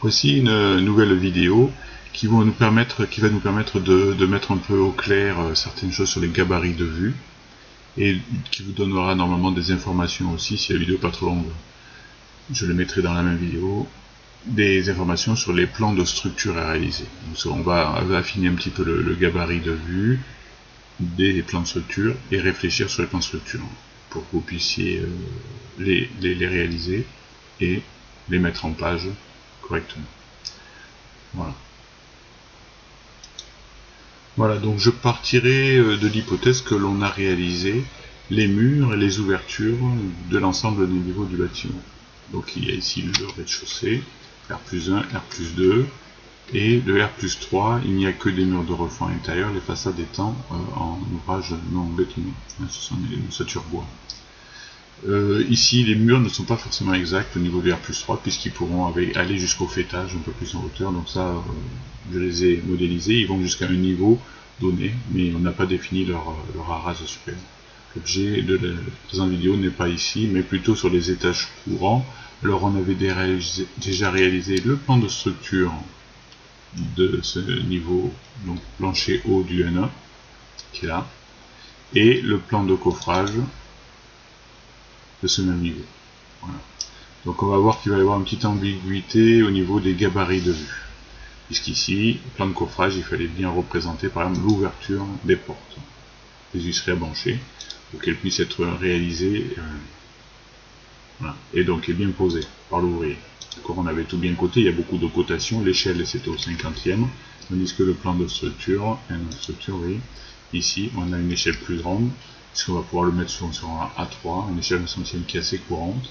Voici une nouvelle vidéo qui va nous permettre de mettre un peu au clair certaines choses sur les gabarits de vue et qui vous donnera normalement des informations aussi, si la vidéo n'est pas trop longue. Je le mettrai dans la même vidéo, des informations sur les plans de structure à réaliser. Donc, on va affiner un petit peu le gabarit de vue des plans de structure et réfléchir sur les plans de structure pour que vous puissiez les réaliser et les mettre en page correctement. Voilà, donc je partirai de l'hypothèse que l'on a réalisé les murs et les ouvertures de l'ensemble des niveaux du bâtiment. Donc il y a ici le rez-de-chaussée, R+1, R+2, et le R+3, il n'y a que des murs de refend intérieur, les façades étant en ouvrage non bétonné. Ce sont des ossature bois. Ici, les murs ne sont pas forcément exacts au niveau du R+3, puisqu'ils pourront aller jusqu'au faîtage un peu plus en hauteur. Donc ça, je les ai modélisés, ils vont jusqu'à un niveau donné, mais on n'a pas défini leur arrase supérieure. L'objet de la présente vidéo n'est pas ici, mais plutôt sur les étages courants. Alors on avait déjà réalisé le plan de structure de ce niveau, donc plancher haut du N1, qui est là, et le plan de coffrage de ce même niveau. Voilà. Donc on va voir qu'il va y avoir une petite ambiguïté au niveau des gabarits de vue. Puisqu'ici, plan de coffrage, il fallait bien représenter par exemple l'ouverture des portes, les huisseries à bancher, pour qu'elles puissent être réalisées, voilà, et donc est bien posée par l'ouvrier. On avait tout bien coté, il y a beaucoup de cotations, l'échelle c'était au 50e, tandis que le plan de structure, oui, ici on a une échelle plus grande, puisqu'on va pouvoir le mettre sur un A3, une échelle de centième qui est assez courante,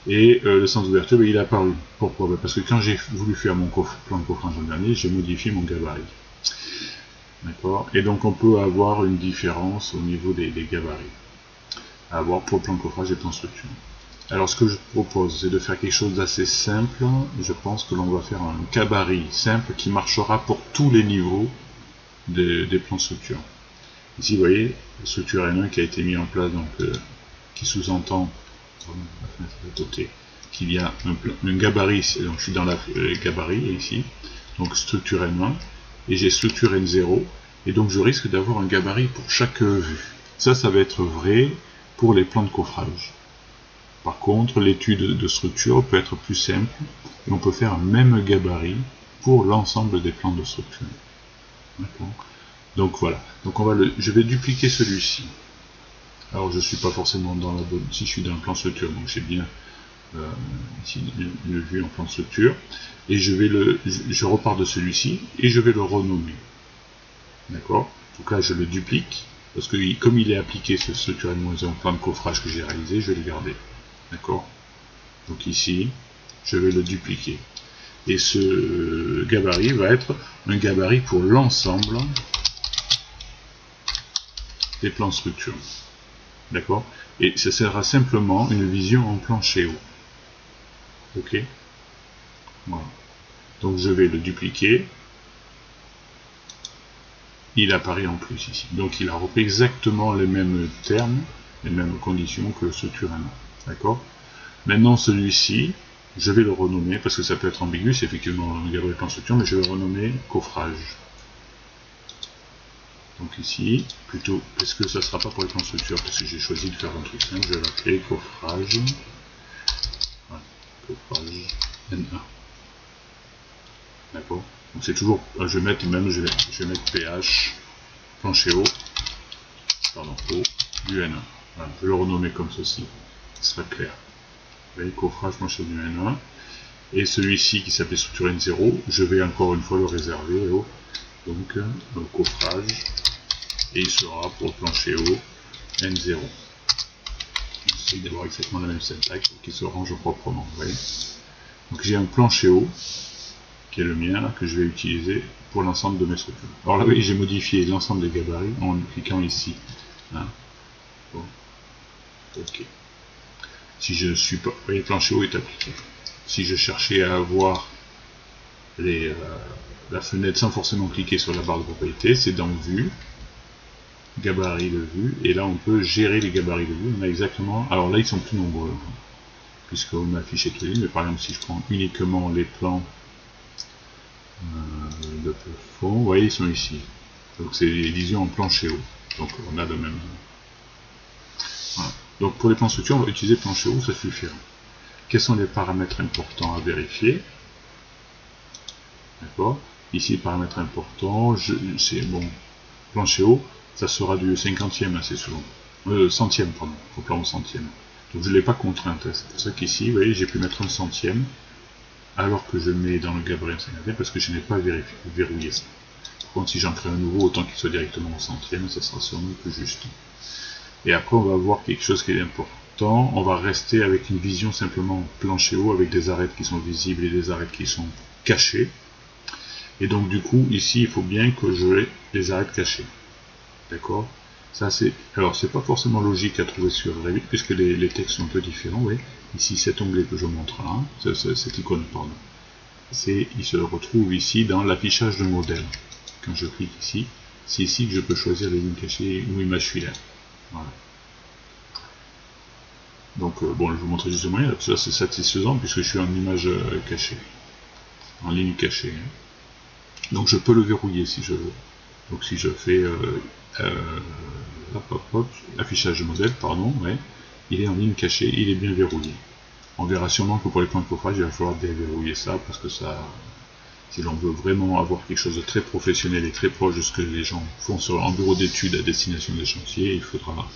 et le sens d'ouverture, il est apparu. Pourquoi? Parce que quand j'ai voulu faire mon plan de coffrage l'an dernier, j'ai modifié mon gabarit. D'accord? Et donc on peut avoir une différence au niveau des gabarits à avoir pour le plan de coffrage et plan de structure. Alors ce que je propose, c'est de faire quelque chose d'assez simple. Je pense que l'on va faire un gabarit simple qui marchera pour tous les niveaux des plans de structure. Ici, vous voyez, la structure N1 qui a été mise en place, donc qui sous-entend qu'il y a un gabarit, donc je suis dans le gabarit ici, donc structure N1, et j'ai structure N0, et donc je risque d'avoir un gabarit pour chaque vue. Ça va être vrai pour les plans de coffrage. Par contre, l'étude de structure peut être plus simple, et on peut faire un même gabarit pour l'ensemble des plans de structure. Donc voilà, donc je vais dupliquer celui-ci. Alors je ne suis pas forcément dans la bonne, si je suis dans le plan structure, donc j'ai bien ici une vue en plan de structure, et je repars de celui-ci, et je vais le renommer. D'accord? Donc là je le duplique, parce que comme il est appliqué ce structure en plan de coffrage que j'ai réalisé, je vais le garder. D'accord? Donc ici, je vais le dupliquer. Et ce gabarit va être un gabarit pour l'ensemble des plans de structure. D'accord? Et ça sera simplement une vision en plancher haut. Ok? Voilà. Donc je vais le dupliquer. Il apparaît en plus ici. Donc il a repris exactement les mêmes termes, les mêmes conditions que le structure 1. D'accord? Maintenant celui-ci, je vais le renommer, parce que ça peut être ambigu, c'est effectivement un gabarit plan structure, mais je vais le renommer coffrage. Donc ici, plutôt, parce que ça ne sera pas pour les plans structure, parce que j'ai choisi de faire un truc simple, je vais l'appeler coffrage. Voilà, coffrage N1. D'accord? Donc c'est toujours, je vais mettre PH, plancher haut, pardon, haut, du N1. Voilà, je vais le renommer comme ceci, ce sera clair. Vous voyez, coffrage, plancher du N1. Et celui-ci qui s'appelait structure N0, je vais encore une fois le réserver au coffrage, et il sera pour le plancher haut N0. J'essaie d'avoir exactement la même syntaxe pour qu'il se range proprement. Vous voyez. Donc j'ai un plancher haut qui est le mien là, que je vais utiliser pour l'ensemble de mes structures. Alors là, oui, j'ai modifié l'ensemble des gabarits en cliquant ici. Hein. Bon. Ok. Si je suis pas, vous voyez, le plancher haut est appliqué. Si je cherchais à avoir la fenêtre sans forcément cliquer sur la barre de propriété, c'est dans Vue, gabarit de vue, et là on peut gérer les gabarits de vue. On a exactement, alors là ils sont plus nombreux, puisqu'on a affiché tous les lignes, mais par exemple si je prends uniquement les plans de plafond, vous voyez, ils sont ici. Donc c'est les visions en plancher haut. Donc on a le même. Voilà. Donc pour les plans structure, on va utiliser plancher haut, ça suffira. Quels sont les paramètres importants à vérifier? D'accord. Ici, paramètres importants, c'est bon, plancher haut, ça sera du 50e assez souvent. Centième, pardon, au plan au centième. Donc je ne l'ai pas contrainte, c'est pour ça qu'ici, vous voyez, j'ai pu mettre un centième, alors que je mets dans le gabarit un cinquantième, parce que je n'ai pas verrouillé ça. Par contre, si j'en crée un nouveau, autant qu'il soit directement au centième, ça sera sûrement plus juste. Et après, on va voir quelque chose qui est important, on va rester avec une vision simplement plancher haut, avec des arêtes qui sont visibles et des arêtes qui sont cachées. Et donc du coup, ici, il faut bien que je les arêtes cachées. D'accord? Ça c'est. Alors c'est pas forcément logique à trouver sur Revit, puisque les textes sont un peu différents, oui. Ici, cet onglet que je montre là, cette icône, pardon. Il se retrouve ici dans l'affichage de modèle. Quand je clique ici, c'est ici que je peux choisir les lignes cachées ou images filaires. Voilà. Donc bon, je vais vous montrer juste le moyen, ça c'est satisfaisant puisque je suis en image cachée, en ligne cachée. Donc je peux le verrouiller si je veux. Donc si je fais affichage de modèle, pardon, ouais, il est en ligne cachée, il est bien verrouillé. On verra sûrement que pour les plans de coffrage, il va falloir déverrouiller ça, parce que ça, si l'on veut vraiment avoir quelque chose de très professionnel et très proche de ce que les gens font en bureau d'études à destination des chantiers, il faudra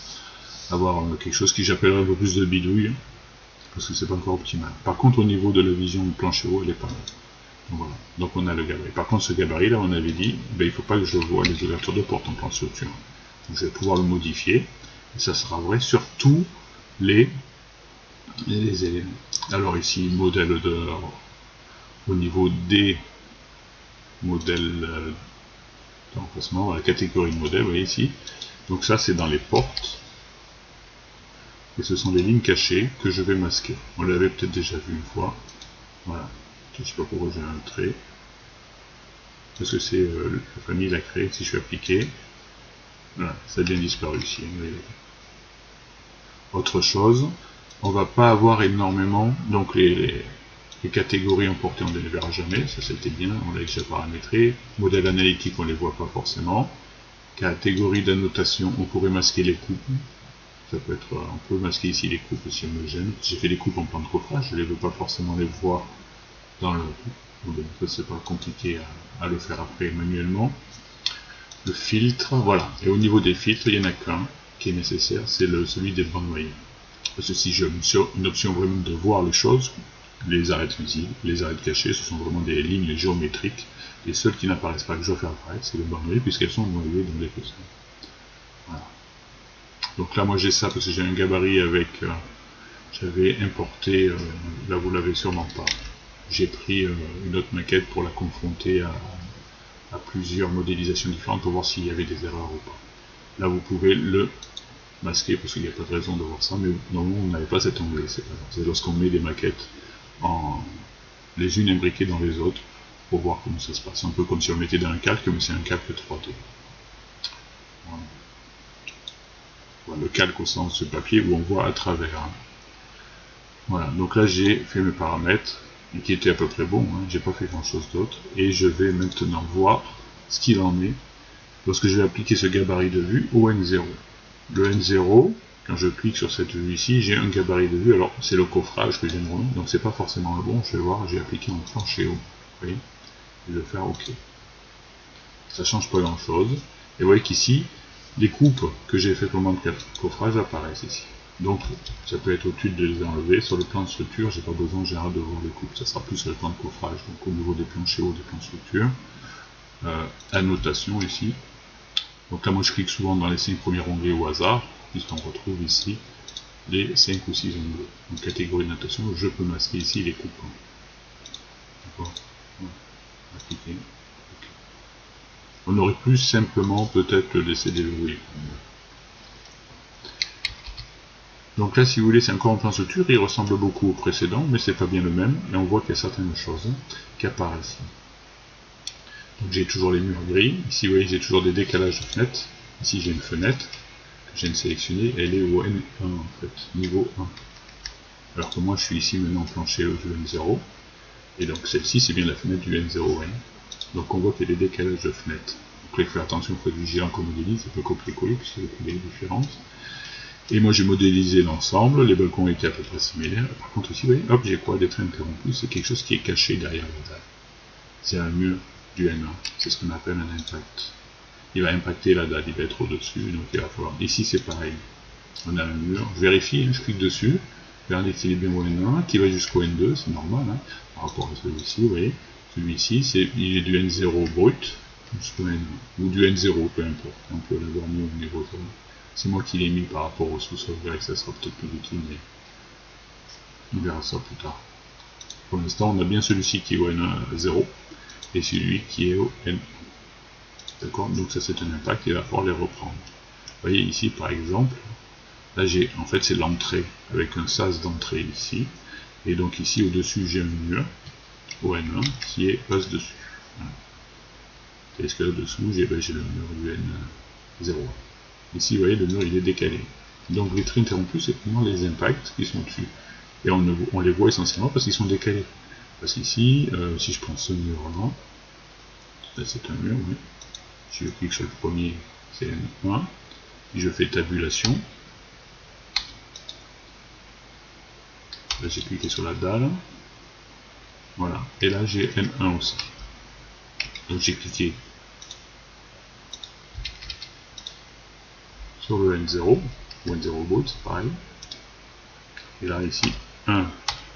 avoir quelque chose qui j'appellerais un peu plus de bidouille, parce que c'est pas encore optimal. Par contre, au niveau de la vision plancher haut, elle est pas mal. Donc, voilà. Donc on a le gabarit. Par contre, ce gabarit là, on avait dit, ben, il ne faut pas que je vois les ouvertures de porte en plan de structure. Donc je vais pouvoir le modifier, et ça sera vrai sur tous les éléments. Alors ici, modèle au niveau des modèles d'emplacement, la catégorie de modèle, vous voyez ici. Donc ça, c'est dans les portes. Et ce sont les lignes cachées que je vais masquer. On l'avait peut-être déjà vu une fois. Voilà. Je ne sais pas pourquoi j'ai un trait. Parce que c'est la famille l'a créé. Si je suis appliqué, voilà, ça a bien disparu ici. Autre chose, on va pas avoir énormément, donc les catégories importées on ne les verra jamais, ça c'était bien, on l'a déjà paramétré. Modèle analytique on ne les voit pas forcément. Catégorie d'annotation, on pourrait masquer les coupes. Ça peut être, on peut masquer ici les coupes si on me gêne. J'ai fait les coupes en plan de coffrage, je ne veux pas forcément les voir dans le. Ça c'est pas compliqué à le faire après manuellement. Le filtre, voilà. Et au niveau des filtres, il n'y en a qu'un qui est nécessaire, c'est celui des bandes noyées. Parce que si j'ai une option vraiment de voir les choses, les arêtes visibles, les arêtes cachées, ce sont vraiment des lignes géométriques. Les seules qui n'apparaissent pas que je dois faire apparaître, c'est les bandes noyées, puisqu'elles sont noyées dans les cossins. Voilà. Donc là, moi j'ai ça parce que j'ai un gabarit avec. J'avais importé, là vous l'avez sûrement pas. J'ai pris une autre maquette pour la confronter à plusieurs modélisations différentes pour voir s'il y avait des erreurs ou pas. Là vous pouvez le masquer parce qu'il n'y a pas de raison de voir ça, mais normalement on n'avait pas cet onglet, c'est lorsqu'on met des maquettes les unes imbriquées dans les autres pour voir comment ça se passe. Un peu comme si on mettait dans un calque, mais c'est un calque 3D. Voilà. Voilà, le calque au sens de papier où on voit à travers. Hein. Voilà, donc là j'ai fait mes paramètres, qui étaient à peu près bons, hein. J'ai pas fait grand chose d'autre, et je vais maintenant voir ce qu'il en est lorsque je vais appliquer ce gabarit de vue au N0. Le N0, quand je clique sur cette vue ici, j'ai un gabarit de vue, alors c'est le coffrage que je viens de remettre, donc c'est pas forcément le bon, je vais voir, j'ai appliqué en plancher haut, vous voyez, je vais faire OK. Ça change pas grand chose, et vous voyez qu'ici, les coupes que j'ai fait pour le coffrage apparaissent ici. Donc ça peut être utile de les enlever. Sur le plan de structure, j'ai pas besoin en général de voir les coupes, ça sera plus sur le plan de coffrage, donc au niveau des planchers hauts, des plans de structure. Annotation ici. Donc là moi je clique souvent dans les 5 premiers onglets au hasard, puisqu'on retrouve ici les 5 ou 6 onglets. Donc catégorie de notation, je peux masquer ici les coupes. D'accord. Okay. On aurait pu simplement peut-être le laisser déverrouiller. Donc là, si vous voulez, c'est encore en plan structure, il ressemble beaucoup au précédent, mais c'est pas bien le même, et on voit qu'il y a certaines choses qui apparaissent. Donc j'ai toujours les murs gris, ici vous voyez j'ai toujours des décalages de fenêtres, ici j'ai une fenêtre que je viens de sélectionner, elle est au N1 en fait, niveau 1. Alors que moi je suis ici maintenant planché du N0, et donc celle-ci c'est bien la fenêtre du N0N. Donc on voit qu'il y a des décalages de fenêtres. Donc là, il faut faire attention, il faut être vigilant quand on modélise, ça peut copier-coller puisqu'il y a des différences. Et moi j'ai modélisé l'ensemble, les balcons étaient à peu près similaires. Par contre ici, vous voyez, hop, j'ai quoi? Des traits interrompus, c'est quelque chose qui est caché derrière la dalle. C'est un mur du N1, c'est ce qu'on appelle un impact. Il va impacter la dalle, il va être au-dessus, donc il va falloir... Ici c'est pareil, on a un mur, je vérifie, je clique dessus, regardez qu'il est bien au N1, qui va jusqu'au N2, c'est normal, hein, par rapport à celui-ci, vous voyez. Celui-ci, il est du N0 brut jusqu'au N1, ou du N0, peu importe, on peut l'avoir mis au niveau 0. C'est moi qui l'ai mis par rapport au sous-sol, vous verrez que ça sera peut-être plus utile, mais on verra ça plus tard. Pour l'instant, on a bien celui-ci qui est au N0, et celui qui est au N1. D'accord? Donc ça c'est un impact, il va falloir les reprendre. Vous voyez ici par exemple, là j'ai, en fait c'est l'entrée, avec un sas d'entrée ici, et donc ici au-dessus j'ai un mur, au N1, qui est passe dessus. Voilà. Et ce que là-dessous, j'ai le mur du N0. Ici, vous voyez, le mur il est décalé. Donc les traits interrompus, c'est vraiment les impacts qui sont dessus. Et on les voit essentiellement parce qu'ils sont décalés. Parce qu'ici, si je prends ce mur-là, là c'est un mur, oui. Si je clique sur le premier, c'est N1. Si je fais tabulation, là j'ai cliqué sur la dalle. Voilà. Et là j'ai N1 aussi. Donc j'ai cliqué sur le N0, ou N0 brut, c'est pareil. Et là ici, 1,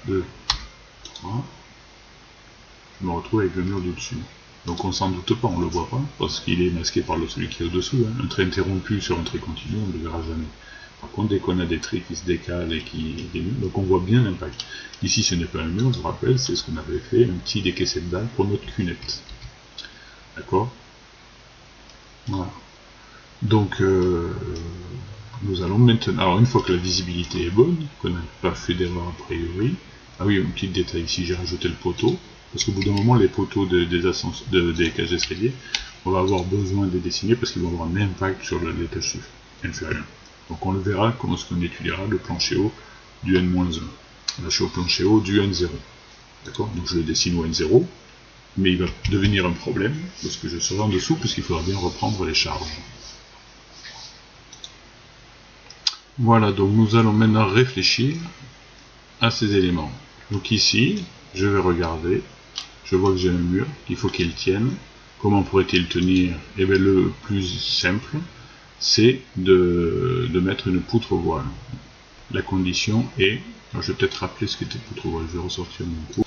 2, 3. Je me retrouve avec le mur du dessus. Donc on s'en doute pas, on le voit pas, parce qu'il est masqué par celui qui est au-dessous. Hein. Un trait interrompu sur un trait continu, on ne le verra jamais. Par contre, dès qu'on a des traits qui se décalent et qui dénudent, donc on voit bien l'impact. Ici, ce n'est pas un mur, je vous rappelle, c'est ce qu'on avait fait, un petit décaissé de dalle pour notre cunette. D'accord? Voilà. Donc, nous allons maintenant... Alors, une fois que la visibilité est bonne, qu'on n'a pas fait d'erreur a priori... Ah oui, un petit détail ici, j'ai rajouté le poteau. Parce qu'au bout d'un moment, les poteaux des cages d'escalier, on va avoir besoin de les dessiner parce qu'ils vont avoir un impact sur l'étage inférieur. Donc on le verra comment on étudiera le plancher haut du N-1. Là je suis au plancher haut du N0. D'accord? Donc je le dessine au N0, mais il va devenir un problème parce que je serai en dessous puisqu'il faudra bien reprendre les charges. Voilà, donc nous allons maintenant réfléchir à ces éléments. Donc ici, je vais regarder. Je vois que j'ai un mur, il faut qu'il tienne. Comment pourrait-il tenir? Eh bien, le plus simple, c'est de mettre une poutre voile. La condition est... Alors, je vais peut-être rappeler ce qu'était poutre voile, je vais ressortir mon cours.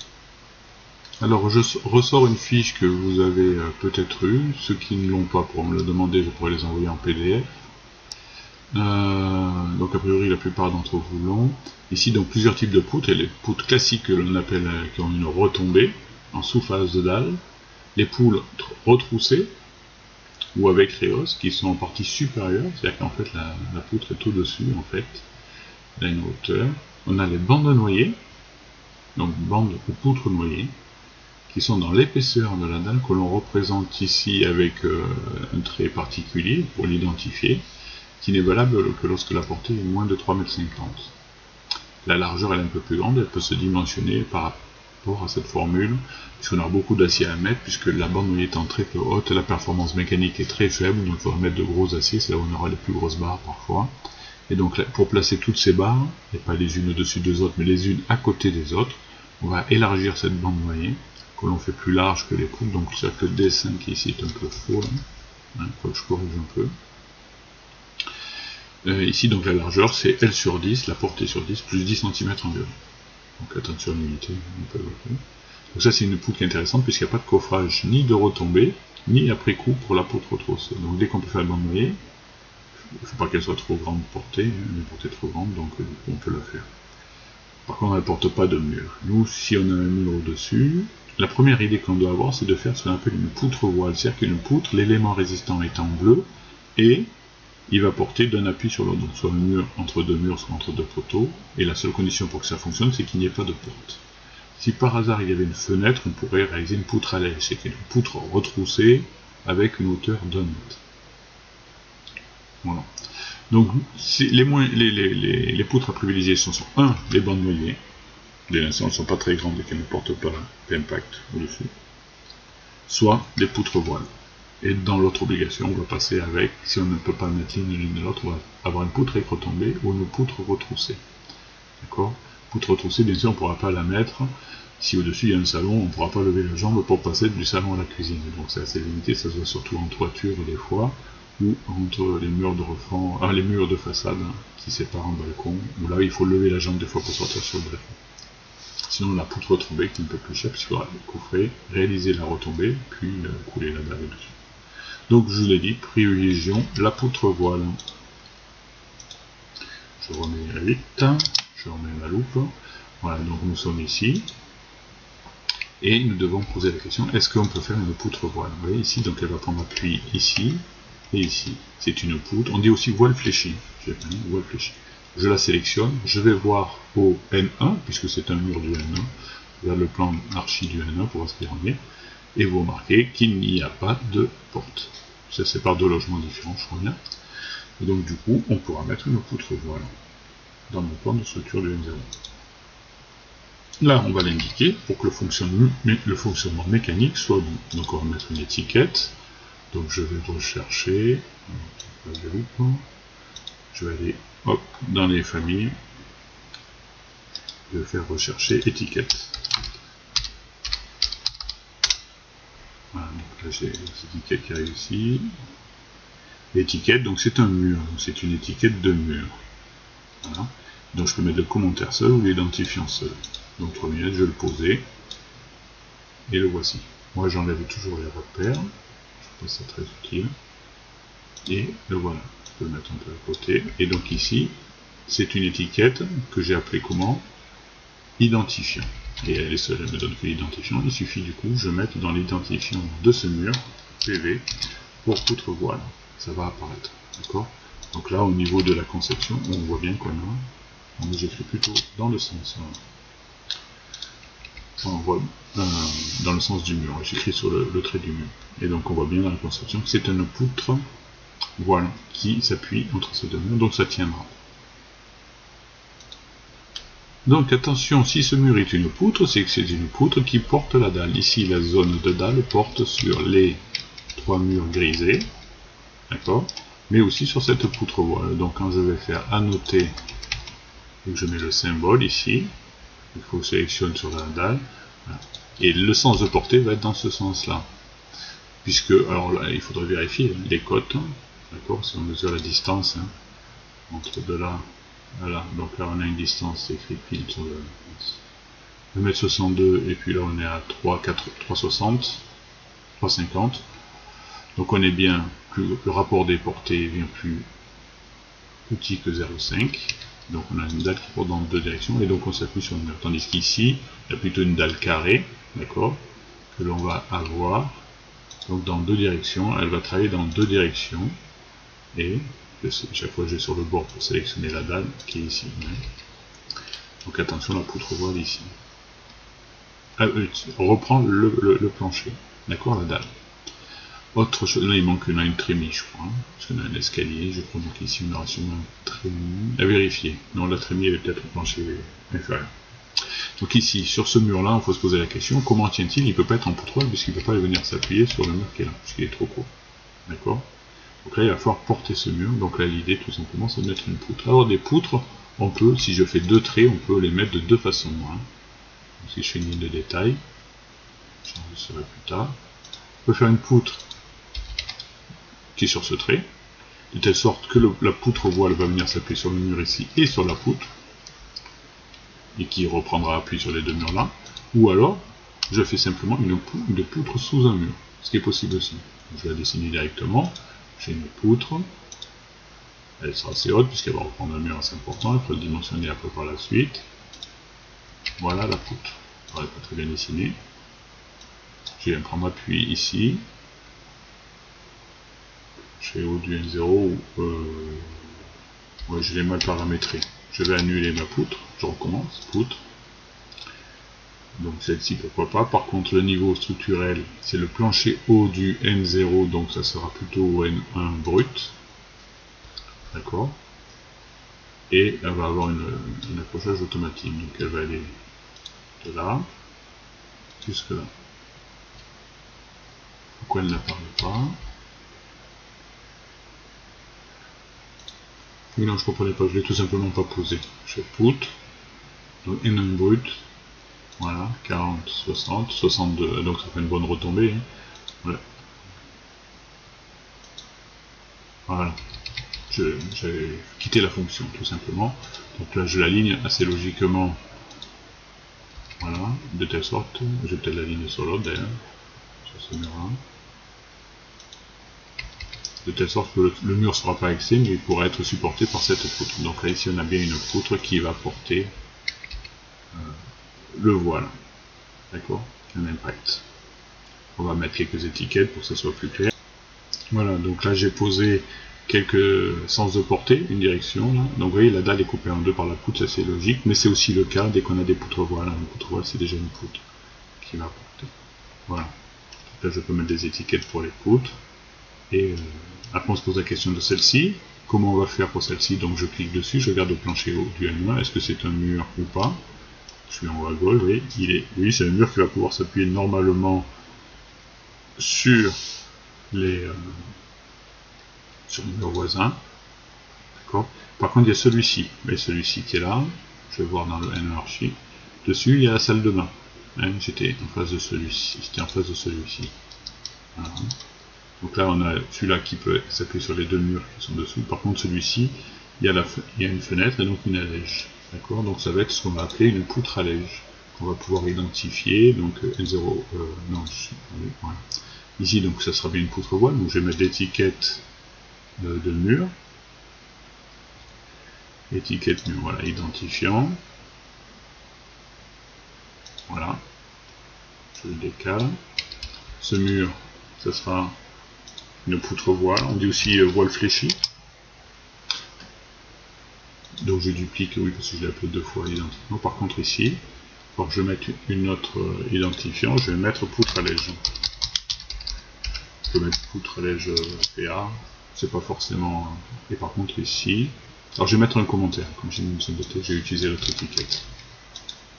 Alors, je ressors une fiche que vous avez peut-être eue. Ceux qui ne l'ont pas pourront me le demander, je pourrais les envoyer en PDF. Donc, a priori, la plupart d'entre vous l'ont. Ici, donc, plusieurs types de poutres. Et les poutres classiques que l'on appelle, qui ont une retombée, en sous-phase de dalle, les poutres retroussées ou avec réhausse qui sont en partie supérieure, c'est-à-dire qu'en fait la poutre est au-dessus, en fait, elle a une hauteur. On a les bandes noyées, donc bandes ou poutres noyées, qui sont dans l'épaisseur de la dalle que l'on représente ici avec un trait particulier pour l'identifier, qui n'est valable que lorsque la portée est moins de 3,50 m. La largeur elle est un peu plus grande, elle peut se dimensionner par rapport à cette formule, puisqu'on a beaucoup d'acier à mettre, puisque la bande noyée étant très peu haute, la performance mécanique est très faible, donc il faudra mettre de gros aciers, c'est là où on aura les plus grosses barres parfois. Et donc pour placer toutes ces barres, et pas les unes au-dessus des autres, mais les unes à côté des autres, on va élargir cette bande noyée, que l'on fait plus large que les poutres, donc c'est-à-dire que le dessin qui est ici est un peu faux, il faut que je corrige un peu. Ici donc la largeur c'est L sur 10, la portée sur 10, plus 10 cm environ. Donc attention à l'unité, on peut le voir. Donc ça c'est une poutre qui est intéressante puisqu'il n'y a pas de coffrage ni de retombée, ni après coup pour la poutre retroussée. Donc dès qu'on peut faire la bande noyée, il ne faut pas qu'elle soit trop grande portée, une portée trop grande, donc on peut la faire. Par contre on n'apporte pas de mur. Nous si on a un mur au-dessus, la première idée qu'on doit avoir c'est de faire ce qu'on appelle une poutre voile. C'est-à-dire qu'une poutre, l'élément résistant est en bleu, et il va porter d'un appui sur l'autre, donc soit un mur entre deux murs, soit entre deux poteaux, et la seule condition pour que ça fonctionne, c'est qu'il n'y ait pas de porte. Si par hasard il y avait une fenêtre, on pourrait réaliser une poutre à l'aile, c'est une poutre retroussée avec une hauteur d'1 m. Voilà. Donc les poutres à privilégier sont 1. Les bandes noyées, dès l'instant elles ne sont pas très grandes et qu'elles ne portent pas d'impact au-dessus. soit des poutres voiles. Et dans l'autre obligation, on va passer avec, si on ne peut pas mettre l'une de l'autre, on va avoir une poutre avec retombée ou une poutre retroussée. D'accord? Poutre retroussée, bien sûr, on ne pourra pas la mettre. Si au-dessus il y a un salon, on ne pourra pas lever la jambe pour passer du salon à la cuisine. Donc c'est assez limité, ça se voit surtout en toiture des fois, ou entre les murs de refend, les murs de façade qui séparent un balcon, où là il faut lever la jambe des fois pour sortir sur le balcon. Sinon la poutre retombée qui est un peu plus chère, puisqu'il faudra coffrer, réaliser la retombée, puis couler la dalle dessus. Donc je vous l'ai dit, privilégions la poutre voile. Je remets vite, je remets ma loupe. Voilà, donc nous sommes ici. Et nous devons poser la question, est-ce qu'on peut faire une poutre voile? Vous voyez ici, donc elle va prendre appui ici et ici. C'est une poutre, on dit aussi voile fléchie. Voile fléchie. Je la sélectionne, je vais voir au N1, puisque c'est un mur du N1, vers le plan archi du N1 pour voir ce qu'il en est, et vous remarquez qu'il n'y a pas de porte. Ça sépare deux logements différents, je crois bien. Et donc du coup, on pourra mettre une poutre voile dans mon plan de structure du N0. Là, on va l'indiquer pour que le fonctionnement mécanique soit bon. Donc on va mettre une étiquette. Donc je vais rechercher. Je vais aller hop, dans les familles. Je vais faire rechercher étiquette. Voilà, donc là j'ai les étiquettes qui arrivent ici. L'étiquette, donc c'est un mur, c'est une étiquette de mur. Voilà. Donc je peux mettre le commentaire seul ou l'identifiant seul. Donc 3 minutes, je vais le poser. Et le voici. Moi j'enlève toujours les repères. Je trouve ça très utile. Et le voilà. Je peux le mettre un peu à côté. Et donc ici, c'est une étiquette que j'ai appelée comment? Identifiant. Et elle est seule, elle me donne que l'identifiant. Il suffit du coup, je mette dans l'identifiant de ce mur, PV, pour poutre voile. Ça va apparaître. D'accord? Donc là, au niveau de la conception, on voit bien qu'on a. Donc j'écris plutôt dans le sens. On voit dans le sens du mur. J'écris sur le trait du mur. Et donc on voit bien dans la conception que c'est une poutre voile qui s'appuie entre ces deux murs, donc ça tiendra. Donc attention, si ce mur est une poutre, c'est que c'est une poutre qui porte la dalle. Ici, la zone de dalle porte sur les 3 murs grisés, d'accord, mais aussi sur cette poutre voile. Donc quand je vais faire annoter, je mets le symbole ici, il faut que je sélectionne sur la dalle, voilà. Et le sens de portée va être dans ce sens-là. Puisque, alors là, il faudrait vérifier les cotes, d'accord, si on mesure la distance entre de là. Voilà, donc là on a une distance, c'est écrit pile sur le mètre 62, et puis là on est à 3,60, 3,50. Donc on est bien, le rapport des portées est bien plus petit que 0,5. Donc on a une dalle qui porte dans deux directions, et donc on s'appuie sur une mur. Tandis qu'ici, il y a plutôt une dalle carrée, d'accord, que l'on va avoir, donc dans deux directions, elle va travailler dans deux directions, et chaque fois je vais sur le bord pour sélectionner la dalle qui est ici. Donc attention, la poutre voile ici. On reprend le plancher, d'accord, la dalle. Autre chose, là il manque une trémie, je crois, parce qu'on a un escalier, je crois donc ici on aura sûrement une trémie. À vérifier. Non, la trémie elle est peut-être au plancher inférieur. Donc ici, sur ce mur-là, il faut se poser la question, comment tient-il? Il ne peut pas être en poutre voile puisqu'il ne peut pas venir s'appuyer sur le mur qui est là, puisqu'il est trop court. D'accord? Donc là, il va falloir porter ce mur. Donc là, l'idée, tout simplement, c'est de mettre une poutre. Alors, des poutres, on peut, si je fais deux traits, on peut les mettre de deux façons. Donc, si je fais une ligne de détail, j'en reserai plus tard. On peut faire une poutre qui est sur ce trait, de telle sorte que la poutre voile va venir s'appuyer sur le mur ici et sur la poutre, et qui reprendra appui sur les deux murs là. Ou alors, je fais simplement une poutre sous un mur, ce qui est possible aussi. Donc, je vais la dessiner directement. J'ai une poutre, elle sera assez haute puisqu'elle va reprendre un mur assez important, il faut le dimensionner après par la suite. Voilà la poutre. Elle n'est pas très bien dessinée. Je viens prendre appui ici. Je fais au du N0, ouais, je l'ai mal paramétré. Je vais annuler ma poutre, je recommence, poutre. Donc celle-ci pourquoi pas. Par contre le niveau structurel c'est le plancher haut du N0, donc ça sera plutôt au N1 brut. D'accord. Et elle va avoir un accrochage automatique. Donc elle va aller de là jusque là. pourquoi elle n'apparaît pas? Oui, non, je comprenais pas, je l'ai tout simplement pas posé. Je put, donc N1 brut, voilà, 40, 60, 62, donc ça fait une bonne retombée. Hein. Voilà. Voilà. J'avais quitté la fonction, tout simplement. Donc là, je l'aligne assez logiquement. Voilà, de telle sorte, je vais peut-être l'aligner sur l'autre d'ailleurs, sur ce mur-là. De telle sorte que le mur ne sera pas axé, mais il pourra être supporté par cette poutre. Donc là, ici, on a bien une poutre qui va porter le voile. D'accord, un impact. On va mettre quelques étiquettes pour que ça soit plus clair. Voilà, donc là, j'ai posé quelques sens de portée, une direction. Là. Donc vous voyez, la dalle est coupée en deux par la poutre, ça c'est logique, mais c'est aussi le cas dès qu'on a des poutres voiles. Une poutre voile, c'est déjà une poutre qui va porter. Voilà. Donc là, je peux mettre des étiquettes pour les poutres. Et après, on se pose la question de celle-ci. Comment on va faire pour celle-ci? Donc je clique dessus, je regarde le plancher haut du N1. Est-ce que c'est un mur ou pas? Je suis en haut à gauche, oui. Oui, c'est un mur qui va pouvoir s'appuyer normalement sur les murs voisins. D'accord. Par contre, il y a celui-ci. Mais celui-ci qui est là, je vais voir dans le N1 archi. Dessus, il y a la salle de bain. Hein, j'étais en face de celui-ci. J'étais en face de celui-ci. Voilà. Donc là, on a celui-là qui peut s'appuyer sur les deux murs qui sont dessous. Par contre, celui-ci, il y a une fenêtre et donc une allège. D'accord. Donc ça va être ce qu'on va appeler une poutre allège. On va pouvoir identifier. Donc N0, non, voilà. Ici, donc ça sera bien une poutre voile. Donc je vais mettre l'étiquette de mur. Étiquette mur, voilà, identifiant. Voilà. Je le décale. Ce mur, ça sera une poutre voile. On dit aussi voile fléchie. Donc je duplique, oui, parce que je l'ai appelé deux fois identifiant. Par contre ici, pour que je mette une autre identifiant, je vais mettre poutre allège. Je peux mettre poutre allège PA, c'est pas forcément. Et par contre ici, alors je vais mettre un commentaire, comme j'ai mis une de j'ai utilisé l'autre étiquette.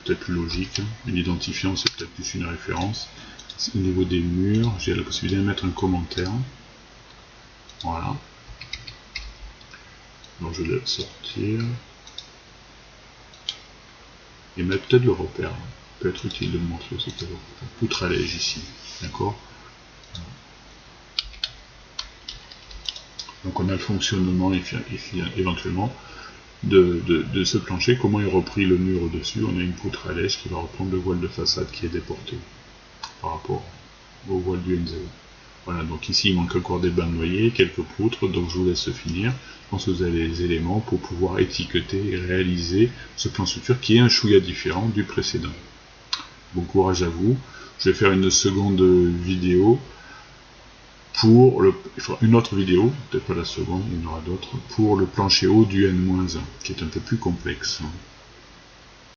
Peut-être plus logique, une identifiant c'est peut-être plus une référence. Au niveau des murs, j'ai la possibilité de mettre un commentaire. Voilà. Donc je vais sortir. Et mettre peut-être le repère. Peut être utile de montrer ce qu'il y a. Poutre allège ici. D'accord. Donc on a le fonctionnement éventuellement de ce plancher, comment est repris le mur au-dessus. On a une poutre allège qui va reprendre le voile de façade qui est déporté par rapport au voile du N0. Voilà, donc ici il manque encore des bains de noyer, quelques poutres, donc je vous laisse finir. Je pense que vous avez les éléments pour pouvoir étiqueter et réaliser ce plan structure qui est un chouïa différent du précédent. Bon courage à vous. Je vais faire une seconde vidéo pour une autre vidéo, peut-être pas la seconde, il y en aura d'autres, pour le plancher haut du N-1, qui est un peu plus complexe.